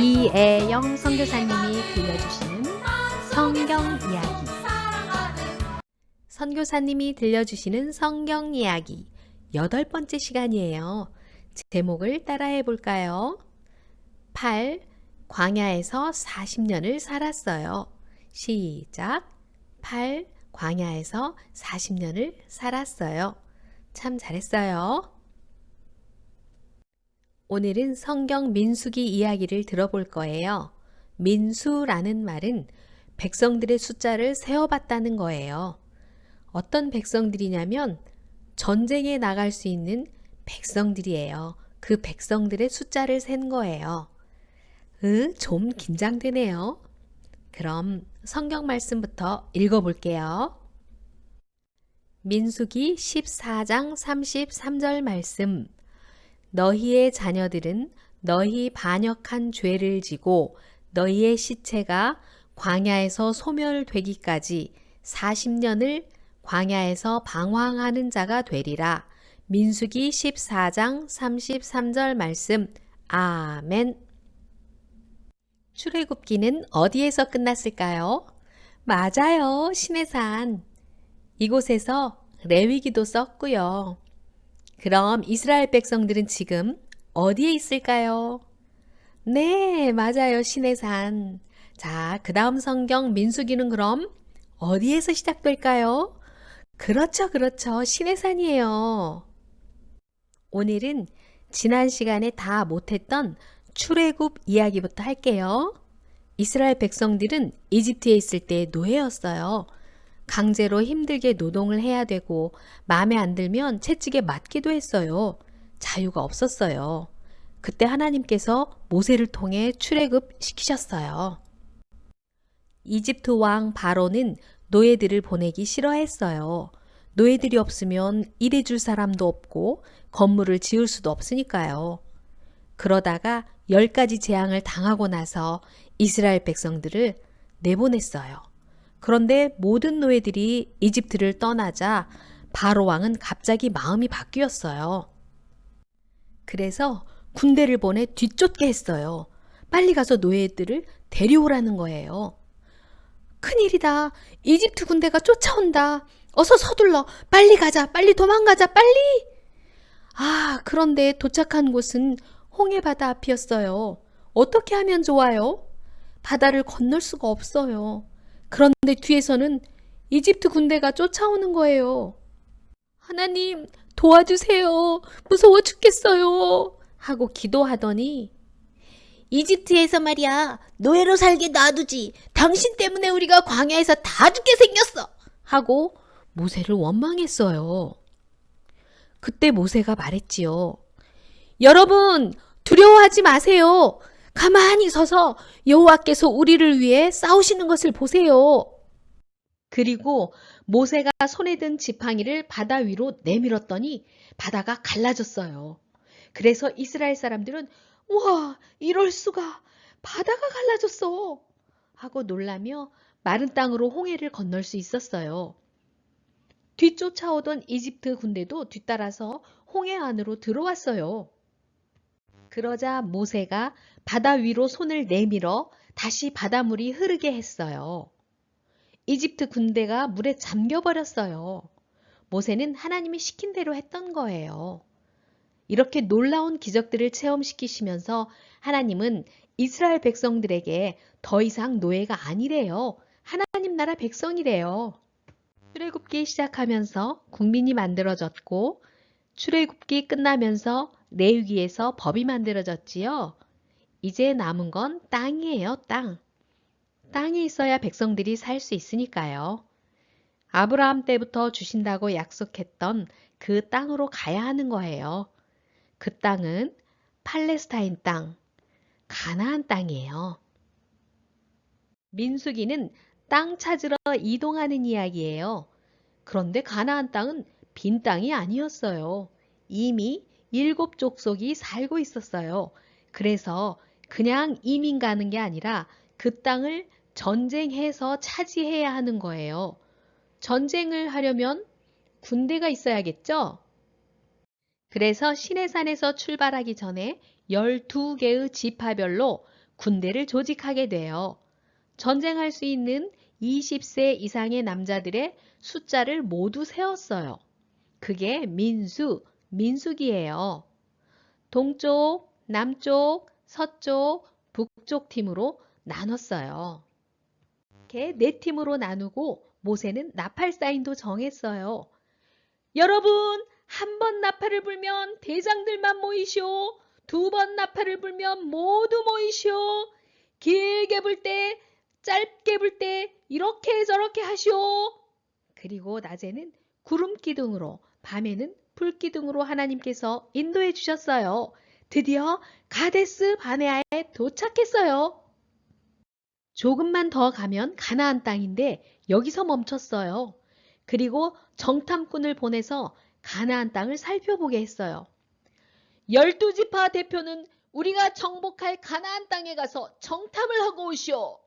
이애영 선교사님이 들려주시는 성경 이야기. 선교사님이 들려주시는 성경 이야기 8번째 시간이에요. 제목을 따라해 볼까요? 8. 광야에서 40년을 살았어요. 시작. 8. 광야에서 40년을 살았어요. 참 잘했어요. 오늘은 성경 민수기 이야기를 들어볼 거예요. 민수라는 말은 백성들의 숫자를 세어봤다는 거예요. 어떤 백성들이냐면 전쟁에 나갈 수 있는 백성들이에요. 그 백성들의 숫자를 센 거예요. 좀 긴장되네요. 그럼 성경 말씀부터 읽어볼게요. 민수기 14장 33절 말씀. 너희의 자녀들은 너희 반역한 죄를 지고 너희의 시체가 광야에서 소멸되기까지 40년을 광야에서 방황하는 자가 되리라. 민수기 14장 33절 말씀. 아멘. 출애굽기는 어디에서 끝났을까요? 맞아요. 시내산. 이곳에서 레위기도 썼고요. 그럼 이스라엘 백성들은 지금 어디에 있을까요? 네, 맞아요. 시내산. 자, 그 다음 성경 민수기는 그럼 어디에서 시작될까요? 그렇죠. 시내산이에요. 오늘은 지난 시간에 다 못했던 출애굽 이야기부터 할게요. 이스라엘 백성들은 이집트에 있을 때 노예였어요. 강제로 힘들게 노동을 해야 되고 마음에 안 들면 채찍에 맞기도 했어요. 자유가 없었어요. 그때 하나님께서 모세를 통해 출애굽 시키셨어요. 이집트 왕 바로는 노예들을 보내기 싫어했어요. 노예들이 없으면 일해줄 사람도 없고 건물을 지을 수도 없으니까요. 그러다가 10가지 재앙을 당하고 나서 이스라엘 백성들을 내보냈어요. 그런데 모든 노예들이 이집트를 떠나자 바로 왕은 갑자기 마음이 바뀌었어요. 그래서 군대를 보내 뒤쫓게 했어요. 빨리 가서 노예들을 데려오라는 거예요. 큰일이다. 이집트 군대가 쫓아온다. 어서 서둘러. 빨리 가자. 빨리 도망가자. 빨리. 그런데 도착한 곳은 홍해바다 앞이었어요. 어떻게 하면 좋아요? 바다를 건널 수가 없어요. 그런데 뒤에서는 이집트 군대가 쫓아오는 거예요. 하나님, 도와주세요. 무서워 죽겠어요. 하고 기도하더니 이집트에서 말이야, 노예로 살게 놔두지. 당신 때문에 우리가 광야에서 다 죽게 생겼어. 하고 모세를 원망했어요. 그때 모세가 말했지요. 여러분, 두려워하지 마세요. 가만히 서서 여호와께서 우리를 위해 싸우시는 것을 보세요. 그리고 모세가 손에 든 지팡이를 바다 위로 내밀었더니 바다가 갈라졌어요. 그래서 이스라엘 사람들은 우와, 이럴 수가, 바다가 갈라졌어 하고 놀라며 마른 땅으로 홍해를 건널 수 있었어요. 뒤쫓아오던 이집트 군대도 뒤따라서 홍해 안으로 들어왔어요. 그러자 모세가 바다 위로 손을 내밀어 다시 바닷물이 흐르게 했어요. 이집트 군대가 물에 잠겨버렸어요. 모세는 하나님이 시킨 대로 했던 거예요. 이렇게 놀라운 기적들을 체험시키시면서 하나님은 이스라엘 백성들에게 더 이상 노예가 아니래요. 하나님 나라 백성이래요. 출애굽기 시작하면서 국민이 만들어졌고 출애굽기 끝나면서 레위기에서 법이 만들어졌지요. 이제 남은 건 땅이에요, 땅. 땅이 있어야 백성들이 살 수 있으니까요. 아브라함 때부터 주신다고 약속했던 그 땅으로 가야 하는 거예요. 그 땅은 팔레스타인 땅, 가나안 땅이에요. 민수기는 땅 찾으러 이동하는 이야기예요. 그런데 가나안 땅은 빈 땅이 아니었어요. 이미 7족속이 살고 있었어요. 그래서 그냥 이민 가는 게 아니라 그 땅을 전쟁해서 차지해야 하는 거예요. 전쟁을 하려면 군대가 있어야겠죠? 그래서 시내산에서 출발하기 전에 12개의 지파별로 군대를 조직하게 돼요. 전쟁할 수 있는 20세 이상의 남자들의 숫자를 모두 세웠어요. 그게 민수기예요. 동쪽, 남쪽, 서쪽, 북쪽 팀으로 나눴어요. 이렇게 네 팀으로 나누고 모세는 나팔 사인도 정했어요. 여러분, 한 번 나팔을 불면 대장들만 모이시오. 두 번 나팔을 불면 모두 모이시오. 길게 불 때, 짧게 불 때 이렇게 저렇게 하시오. 그리고 낮에는 구름 기둥으로, 밤에는 불 기둥으로 하나님께서 인도해 주셨어요. 드디어 가데스 바네아에 도착했어요. 조금만 더 가면 가나안 땅인데 여기서 멈췄어요. 그리고 정탐꾼을 보내서 가나안 땅을 살펴보게 했어요. 12지파 대표는 우리가 정복할 가나안 땅에 가서 정탐을 하고 오시오.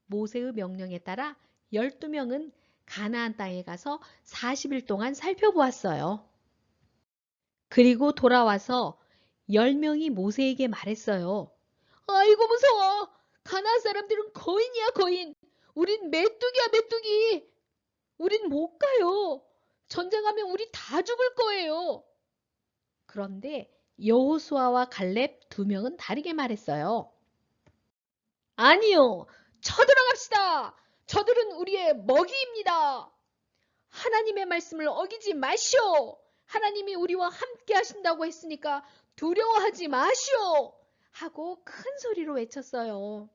모세의 명령에 따라 12명은 가나안 땅에 가서 40일 동안 살펴보았어요. 그리고 돌아와서 10명이 모세에게 말했어요. 아이고 무서워. 가나안 사람들은 거인이야 거인. 우린 메뚜기야 메뚜기. 우린 못 가요. 전쟁하면 우리 다 죽을 거예요. 그런데 여호수아와 갈렙 두 명은 다르게 말했어요. 아니요. 쳐들어갑시다. 저들은 우리의 먹이입니다. 하나님의 말씀을 어기지 마시오. 하나님이 우리와 함께 하신다고 했으니까 두려워하지 마시오. 하고 큰 소리로 외쳤어요.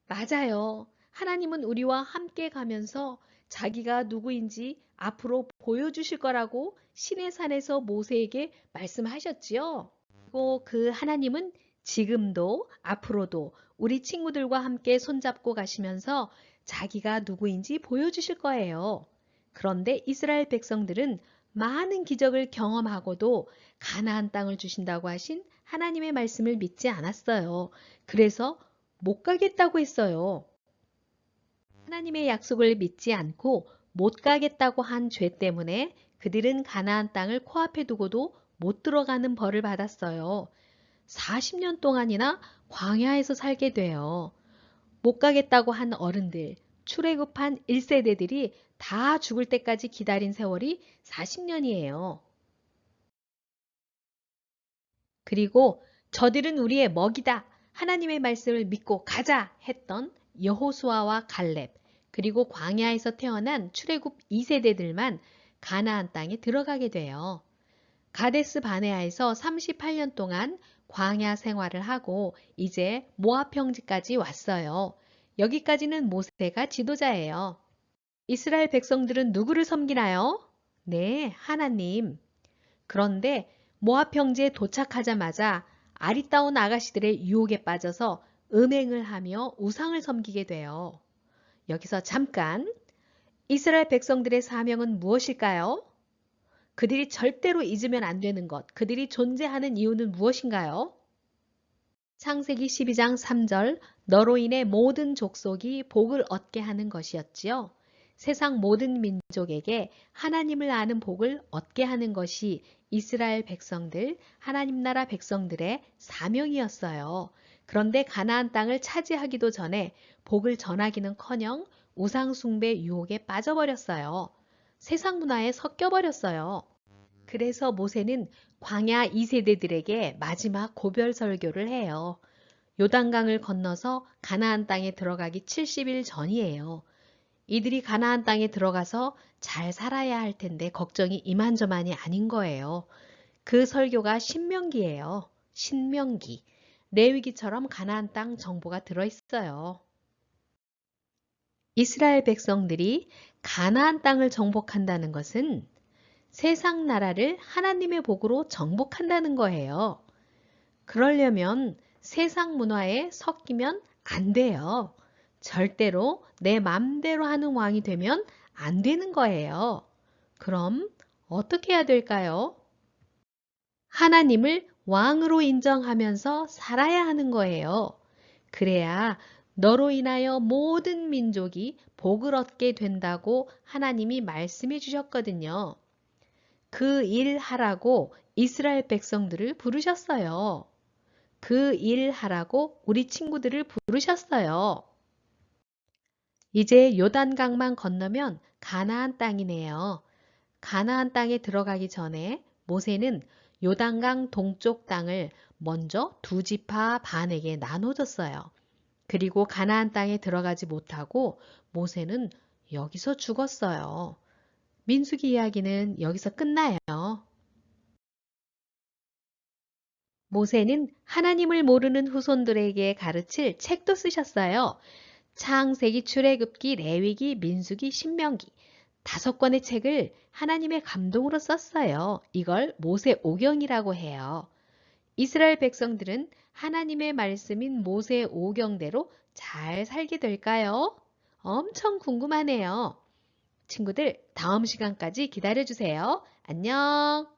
맞아요. 하나님은 우리와 함께 가면서 자기가 누구인지 앞으로 보여주실 거라고 시내산에서 모세에게 말씀하셨지요. 그리고 그 하나님은 지금도 앞으로도 우리 친구들과 함께 손잡고 가시면서 자기가 누구인지 보여주실 거예요. 그런데 이스라엘 백성들은 많은 기적을 경험하고도 가나안 땅을 주신다고 하신 하나님의 말씀을 믿지 않았어요. 그래서 못 가겠다고 했어요. 하나님의 약속을 믿지 않고 못 가겠다고 한 죄 때문에 그들은 가나안 땅을 코앞에 두고도 못 들어가는 벌을 받았어요. 40년 동안이나 광야에서 살게 돼요. 못 가겠다고 한 어른들, 출애굽한 1세대들이 다 죽을 때까지 기다린 세월이 40년이에요. 그리고 저들은 우리의 먹이다. 하나님의 말씀을 믿고 가자 했던 여호수아와 갈렙, 그리고 광야에서 태어난 출애굽 2세대들만 가나안 땅에 들어가게 돼요. 가데스 바네아에서 38년 동안 광야 생활을 하고 이제 모압 평지까지 왔어요. 여기까지는 모세가 지도자예요. 이스라엘 백성들은 누구를 섬기나요? 네, 하나님. 그런데 모압 평지에 도착하자마자 아리따운 아가씨들의 유혹에 빠져서 음행을 하며 우상을 섬기게 돼요. 여기서 잠깐, 이스라엘 백성들의 사명은 무엇일까요? 그들이 절대로 잊으면 안 되는 것, 그들이 존재하는 이유는 무엇인가요? 창세기 12장 3절, 너로 인해 모든 족속이 복을 얻게 하는 것이었지요. 세상 모든 민족에게 하나님을 아는 복을 얻게 하는 것이 이스라엘 백성들, 하나님 나라 백성들의 사명이었어요. 그런데 가나안 땅을 차지하기도 전에 복을 전하기는커녕 우상 숭배 유혹에 빠져버렸어요. 세상 문화에 섞여버렸어요. 그래서 모세는 광야 2세대들에게 마지막 고별 설교를 해요. 요단강을 건너서 가나안 땅에 들어가기 70일 전이에요. 이들이 가나안 땅에 들어가서 잘 살아야 할 텐데 걱정이 이만저만이 아닌 거예요. 그 설교가 신명기예요. 신명기. 레위기처럼 가나안 땅 정보가 들어있어요. 이스라엘 백성들이 가나안 땅을 정복한다는 것은 세상 나라를 하나님의 복으로 정복한다는 거예요. 그러려면 세상 문화에 섞이면 안 돼요. 절대로 내 맘대로 하는 왕이 되면 안 되는 거예요. 그럼 어떻게 해야 될까요? 하나님을 왕으로 인정하면서 살아야 하는 거예요. 그래야 너로 인하여 모든 민족이 복을 얻게 된다고 하나님이 말씀해 주셨거든요. 그 일 하라고 이스라엘 백성들을 부르셨어요. 그 일 하라고 우리 친구들을 부르셨어요. 이제 요단강만 건너면 가나안 땅이네요. 가나안 땅에 들어가기 전에 모세는 요단강 동쪽 땅을 먼저 두 지파 반에게 나눠줬어요. 그리고 가나안 땅에 들어가지 못하고 모세는 여기서 죽었어요. 민수기 이야기는 여기서 끝나요. 모세는 하나님을 모르는 후손들에게 가르칠 책도 쓰셨어요. 창세기, 출애굽기, 레위기, 민수기, 신명기 5권의 책을 하나님의 감동으로 썼어요. 이걸 모세오경이라고 해요. 이스라엘 백성들은 하나님의 말씀인 모세오경대로 잘 살게 될까요? 엄청 궁금하네요. 친구들, 다음 시간까지 기다려주세요. 안녕!